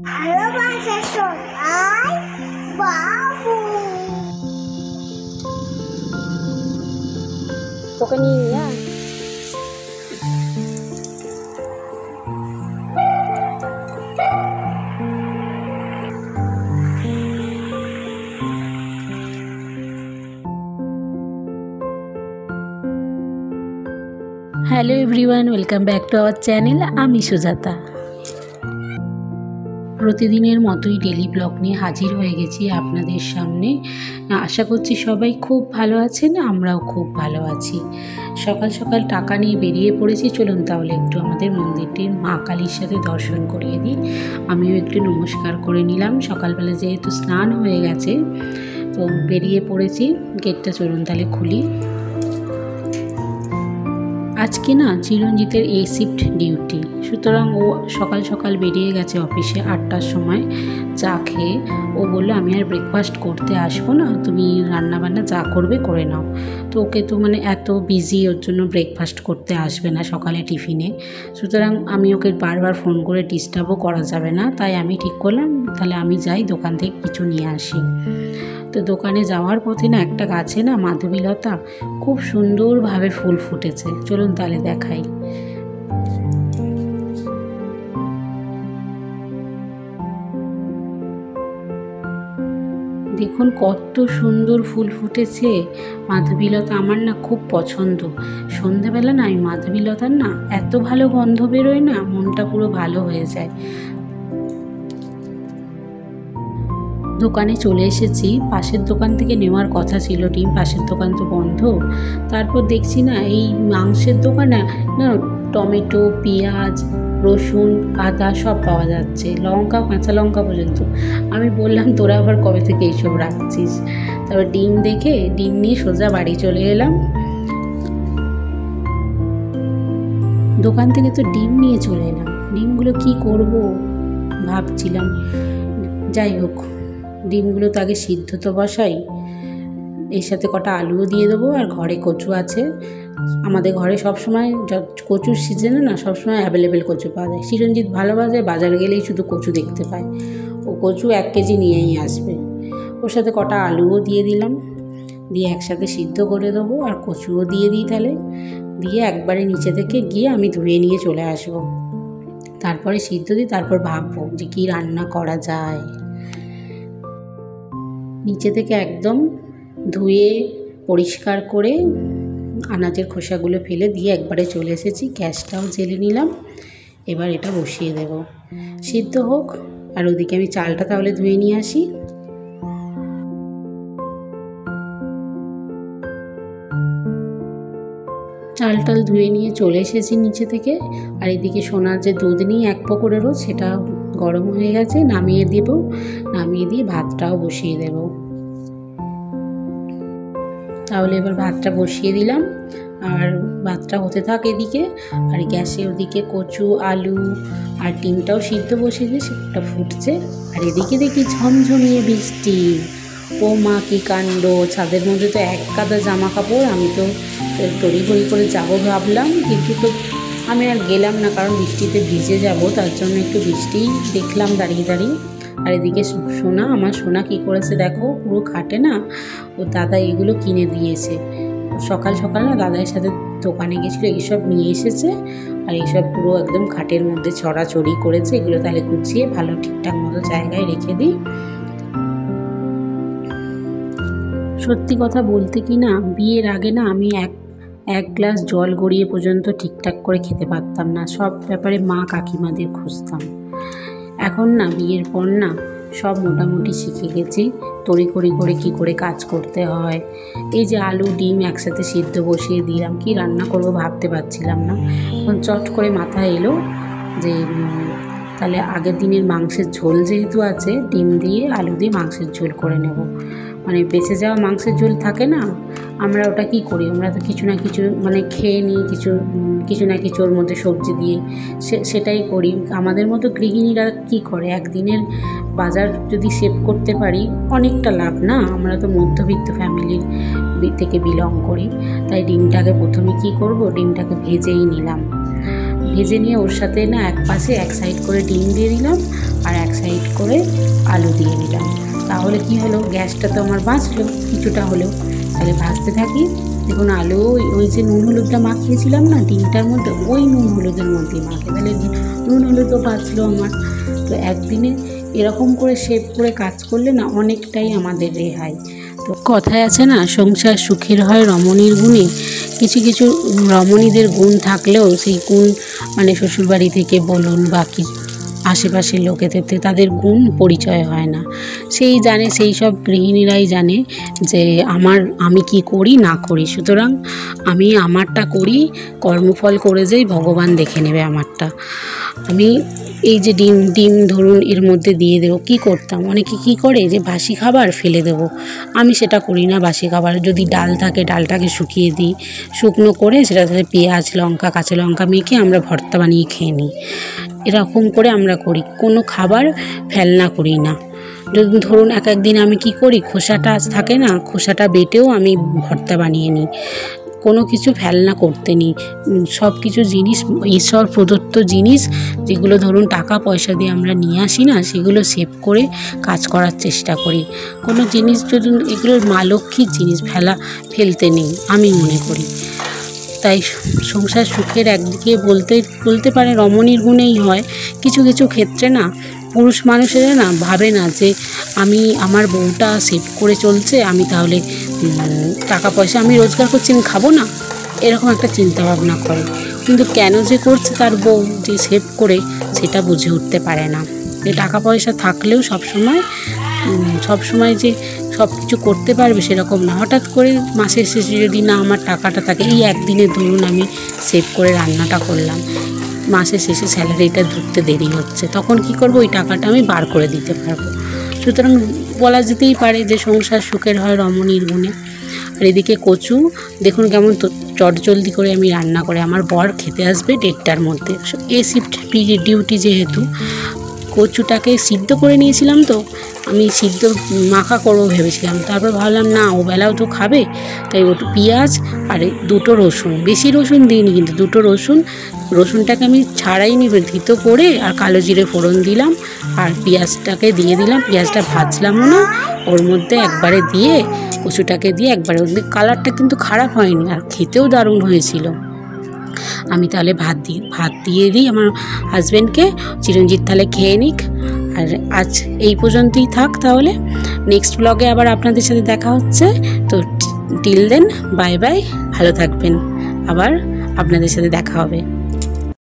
ভালোবাসা সোনাই বাবু তোকে নিয়ে যা। Hello everyone, welcome back to our channel. আমি সুজাতা। প্রতিদিনের মতোই ডেলি ব্লগ নিয়ে হাজির হয়ে গেছি আপনাদের সামনে। আশা করছি সবাই খুব ভালো আছেন, আমরাও খুব ভালো আছি। সকাল সকাল টাকা নিয়ে বেরিয়ে পড়েছি। চলুন তাহলে একটু আমাদের মন্দিরটির মা কালীর সাথে দর্শন করিয়ে দিই। আমিও একটু নমস্কার করে নিলাম। সকালবেলা যেহেতু স্নান হয়ে গেছে তো বেরিয়ে পড়েছি। গেটটা চলুন তাহলে খুলি। আজকে না চিরঞ্জিতের এ শিফট ডিউটি, সুতরাং ও সকাল সকাল বেরিয়ে গেছে অফিসে 8টার সময় চা খেয়ে। ও বললো আমি আর ব্রেকফাস্ট করতে আসবো না, তুমি রান্নাবান্না যা করবে করে নাও। তো ওকে তো এত বিজি, ওর জন্য ব্রেকফাস্ট করতে আসবে না সকালে টিফিনে। সুতরাং আমি ওকে বারবার ফোন করে ডিস্টার্বও করা যাবে না, তাই আমি ঠিক করলাম তাহলে আমি যাই দোকান থেকে কিছু নিয়ে আসি। তো দোকানে যাওয়ার পথে না একটা গাছে না মাধবীলতা খুব সুন্দরভাবে ফুল ফুটেছে। চলুন তাহলে দেখাই। দেখুন কত সুন্দর ফুল ফুটেছে মাধবীলতা। আমার না খুব পছন্দ। সন্ধেবেলা না আমি মাধবীলতার না এত ভালো গন্ধ বেরোয় না, মনটা পুরো ভালো হয়ে যায়। দোকানে চলে এসেছি। পাশের দোকান থেকে নেওয়ার কথা ছিল ডিম, পাশের দোকান তো বন্ধ। তারপর দেখছি না এই মাংসের দোকানে না টমেটো, পেঁয়াজ, রসুন, আদা সব পাওয়া যাচ্ছে, লঙ্কা, কাঁচা লঙ্কা পর্যন্ত। আমি বললাম তোরা আবার কবে থেকে এইসব রাখছিস। তারপর ডিম দেখে ডিম নিয়ে সোজা বাড়ি চলে এলাম। দোকান থেকে তো ডিম নিয়ে চলে এলাম, ডিমগুলো কি করব ভাবছিলাম। যাই হোক, ডিমগুলো তো আগে সিদ্ধ তো বসাই, এর সাথে কটা আলুও দিয়ে দেবো। আর ঘরে কচু আছে, আমাদের ঘরে সবসময় কচুর সিজনে না সবসময় অ্যাভেলেবেল কচু পাওয়া যায়। চিরঞ্জিত ভালোবাসে, বাজার গেলেই শুধু কচু দেখতে পায়। ও কচু 1 কেজি নিয়েই আসবে। ওর সাথে কটা আলুও দিয়ে দিলাম, দিয়ে একসাথে সিদ্ধ করে দেবো। আর কচুও দিয়ে দিই তাহলে, দিয়ে একবারে নিচে থেকে গিয়ে আমি ধুয়ে নিয়ে চলে আসবো। তারপরে সিদ্ধ দিই, তারপর ভাববো যে কী রান্না করা যায়। নিচে থেকে একদম ধুয়ে পরিষ্কার করে আনাজের খোসাগুলো ফেলে দিয়ে একবারে চলে এসেছি। গ্যাসটাও জ্বেলে নিলাম। এবার এটা বসিয়ে দেব, সিদ্ধ হোক। আর ওদিকে আমি চালটা তাহলে ধুয়ে নিয়ে আসি। চাল ধুয়ে নিয়ে চলে এসেছি নিচে থেকে। আর এদিকে সোনার যে দুধ নিয়ে 1 পকোড়েরও, সেটা গরম হয়ে গেছে, নামিয়ে দেব। নামিয়ে দিয়ে ভাতটাও বসিয়ে দেব। তাহলে এবার ভাতটা বসিয়ে দিলাম, আর ভাতটা হতে থাক এদিকে। আর গ্যাসে ওদিকে কচু, আলু আর ডিমটাও সিদ্ধ বসিয়ে দিয়ে সেটা ফুটছে। আর এদিকে দেখি ঝমঝমিয়ে বৃষ্টি। ও মা কী কাণ্ড! ছাদের মধ্যে তো 1 কাঁধা জামা কাপড়। আমি তো তড়িঘড়ি করে যাবো ভাবলাম, কিন্তু তো আমি আর গেলাম না, কারণ বৃষ্টিতে ভিজে যাব। তার জন্য একটু বৃষ্টি দেখলাম দাঁড়িয়ে দাঁড়িয়ে। আর এদিকে সোনা, আমার সোনা কী করেছে দেখো, পুরো খাটে না ও দাদা এগুলো কিনে দিয়েছে। সকাল সকাল না দাদার সাথে দোকানে গেছিলো, এইসব নিয়ে এসেছে। আর এইসব পুরো একদম খাটের মধ্যে ছড়াছড়ি করেছে। এগুলো তাহলে গুছিয়ে ভালো ঠিকঠাক মতো জায়গায় রেখে দিই। সত্যি কথা বলতে কি না, বিয়ের আগে না আমি এক গ্লাস জল গড়িয়ে পর্যন্ত ঠিকঠাক করে খেতে পারতাম না। সব ব্যাপারে মা কাকিমাদের খুঁজতাম। এখন না বিয়ের পর না সব মোটামুটি শিখে গেছি, তড়িঘড়ি করে কী করে কাজ করতে হয়। এই যে আলু ডিম একসাথে সিদ্ধ বসিয়ে দিলাম, কি রান্না করব ভাবতে পারছিলাম না। এখন চট করে মাথায় এলো যে তাহলে আগের দিনের মাংসের ঝোল যেহেতু আছে, ডিম দিয়ে আলু দিয়ে মাংসের ঝোল করে নেব। বেঁচে যাওয়া মাংসের ঝোল থাকে না, আমরা ওটা কি করি, আমরা তো কিছু না কিছু খেয়ে নিই, কিছু না কিছু ওর মধ্যে সবজি দিয়ে সেটাই করি। আমাদের মতো গৃহিণীরা কি করে, একদিনের বাজার যদি সেভ করতে পারি অনেকটা লাভ না। আমরা তো মধ্যবিত্ত ফ্যামিলির থেকে বিলং করি। তাই ডিমটাকে প্রথমে কি করব, ডিমটাকে ভেজেই নিলাম। ভেজে নিয়ে ওর সাথে না এক সাইড করে ডিম দিয়ে দিলাম, আর এক সাইড তাহলে কি হলো, গ্যাসটা তো আমার বাঁচলো কিছুটা হলেও। তাহলে ভাজতে থাকি। দেখুন আলু ওই যে নুন হলুদটা মাখিয়েছিলাম না ডিমটার মধ্যে, ওই নুন হলুদের মধ্যেই মাখে, তাহলে নুন হলুদও বাঁচলো আমার। তো একদিনে এরকম করে শেভ করে কাজ করলে না অনেকটাই আমাদের রেহাই। তো কথায় আছে না, সংসার সুখের হয় রমণীর গুণে। কিছু কিছু রমণীদের গুণ থাকলেও সেই গুণ মানে শ্বশুরবাড়ি থেকে বলুন বা কি আশেপাশের লোকেদের থেকে তাদের গুণ পরিচয় হয় না। সেই জানে, সেই সব গৃহিণীরাই জানে যে আমি কি করি না করি। সুতরাং আমি আমারটা করি, কর্মফল করে যাই, ভগবান দেখে নেবে আমারটা। আমি এই যে ডিম ধরুন এর মধ্যে দিয়ে দেবো, কী করতাম, অনেকে কী করে যে বাসি খাবার ফেলে দেবো, আমি সেটা করি না। বাসি খাবার যদি ডাল থাকে ডালটাকে শুকিয়ে দিই, শুকনো করে সেটাতে পেঁয়াজ লঙ্কা কাঁচা লঙ্কা মেখে আমরা ভর্তা বানিয়ে খেয়ে নিই। এরকম করে আমরা করি, কোনো খাবার ফেলনা করি না। যদি ধরুন এক একদিন আমি কি করি, খোসাটা থাকে না, খোসাটা বেটেও আমি ভর্তা বানিয়ে নিই। কোনো কিছু ফেলনা করতে নিই। সব কিছু জিনিস ঈশ্বর প্রদত্ত জিনিস, যেগুলো ধরুন টাকা পয়সা দিয়ে আমরা নিয়ে আসি না, সেগুলো সেভ করে কাজ করার চেষ্টা করি। কোনো জিনিস যদি এগুলোর মা লক্ষ্মীর জিনিস ফেলতে নেই আমি মনে করি। তাই সংসার সুখের একদিকে বলতে পারে রমণীর গুণেই হয়। কিছু কিছু ক্ষেত্রে না পুরুষ মানুষেরা না ভাবে না যে আমার বউটা সেভ করে চলছে, আমি তাহলে টাকা পয়সা আমি রোজগার করছি, আমি খাবো না, এরকম একটা চিন্তা ভাবনা করে। কিন্তু কেন যে করছে তার বউ যে সেভ করে, সেটা বুঝে উঠতে পারে না। যে টাকা পয়সা থাকলেও সবসময় যে সব কিছু করতে পারবে সেরকম না। হঠাৎ করে মাসের শেষে যদি না আমার টাকাটা থাকে, এই একদিনে ধরুন আমি সেভ করে রান্নাটা করলাম, মাসের শেষে স্যালারিটা ঢুকতে দেরি হচ্ছে, তখন কি করব, ওই টাকাটা আমি বার করে দিতে পারবো। সুতরাং বলা যেতেই পারে যে সংসার সুখের হয় রমণীর গুণে। আর এদিকে কচু দেখুন কেমন চটজলদি করে আমি রান্না করে, আমার বর খেতে আসবে 1:30টার মধ্যে। শিফট ডিউটি যেহেতু, কচুটাকে সিদ্ধ করে নিয়েছিলাম, তো আমি সিদ্ধ মাখা করবো ভেবেছিলাম, তারপর ভাবলাম না ও বেলাও তো খাবে, তাই ওটা পেঁয়াজ আর 2টো রসুন, বেশি রসুন দিইনি কিন্তু 2টো রসুনটাকে আমি ছাড়াইনি, ভিতো করে আর কালো জিরে ফোড়ন দিলাম আর পেঁয়াজটাকে দিয়ে দিলাম। পেঁয়াজটা ভাজলামও না, ওর মধ্যে একবারে দিয়ে কচুটাকে দিয়ে একবারে, কালারটা কিন্তু খারাপ হয়নি আর খেতেও দারুণ হয়েছিল। আমি তাহলে ভাত দিয়ে দিই আমার হাজব্যান্ডকে, চিরঞ্জিত তাহলে খেয়ে নিক। আর আজ এই পর্যন্তই থাক তাহলে। নেক্সট ব্লগে আবার আপনাদের সাথে দেখা হচ্ছে। তো টিল দেন বাই বাই, ভালো থাকবেন, আবার আপনাদের সাথে দেখা হবে।